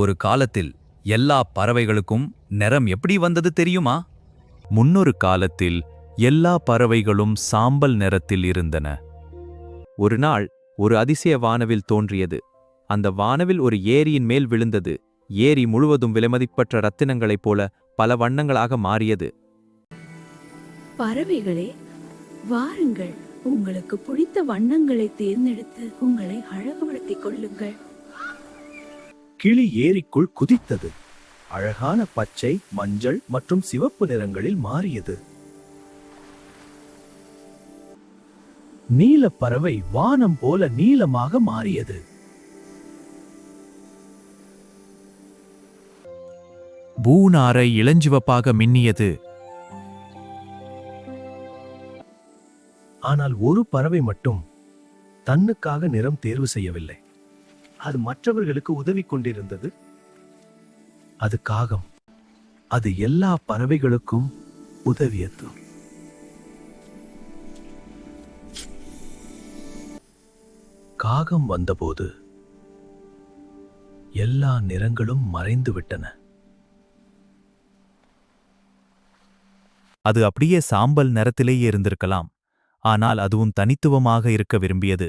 ஒரு காலத்தில் எல்லா பறவைகளுக்கும் நிறம் எப்படி வந்தது தெரியுமா? முன்னொரு காலத்தில் எல்லா பறவைகளும் சாம்பல் நிறத்தில் இருந்தன. ஒரு நாள் ஒரு அதிசய வானவில் தோன்றியது. அந்த வானவில் ஒரு ஏரியின் மேல் விழுந்தது. ஏரி முழுவதும் விலைமதிப்பற்ற ரத்தினங்களைப் போல பல வண்ணங்களாக மாறியது. பறவைகளே, வாருங்கள், உங்களுக்கு பிடித்த வண்ணங்களை தேர்ந்தெடுத்து உங்களை அழகுபடுத்திக் கொள்ளுங்கள். கிளி ஏரிக்குள் குதித்தது. அழகான பச்சை, மஞ்சள் மற்றும் சிவப்பு நிறங்களில் மாறியது. நீலப்பறவை வானம் போல நீலமாக மாறியது. பூநாரை இளஞ்சிவப்பாக மின்னியது. ஆனால் ஒரு பறவை மட்டும் தன்னுக்காக நிறம் தேர்வு செய்யவில்லை. அது மற்றவர்களுக்கு உதவி கொண்டிருந்தது. அது காகம். அது எல்லா பறவைகளுக்கும் உதவியது. காகம் வந்தபோது எல்லா நிறங்களும் மறைந்து விட்டன. அது அப்படியே சாம்பல் நிறத்திலேயே இருந்திருக்கலாம். ஆனால் அதுவும் தனித்துவமாக இருக்க விரும்பியது.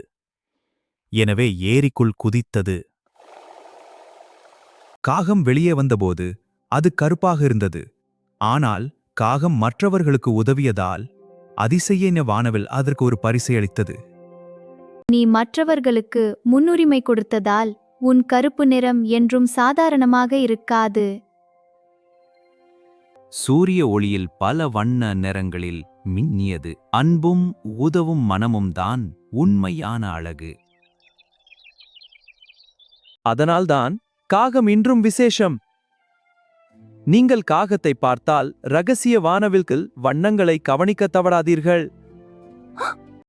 எனவே ஏரிக்குள் குதித்தது. காகம் வெளியே வந்தபோது அது கருப்பாக இருந்தது. ஆனால் காகம் மற்றவர்களுக்கு உதவியதால் அதிசய வானவில் அதற்கு ஒரு பரிசை அளித்தது. நீ மற்றவர்களுக்கு முன்னுரிமை கொடுத்ததால் உன் கருப்பு நிறம் என்றும் சாதாரணமாக இருக்காது. சூரிய ஒளியில் பல வண்ண நிறங்களில் மின்னியது. அன்பும் உதவும் மனமும் தான் உண்மையான அழகு. அதனால்தான் காகம் இன்றும் விசேஷம். நீங்கள் காகத்தை பார்த்தால் ரகசிய வானவில்கள் வண்ணங்களை கவனிக்க தவறாதீர்கள்.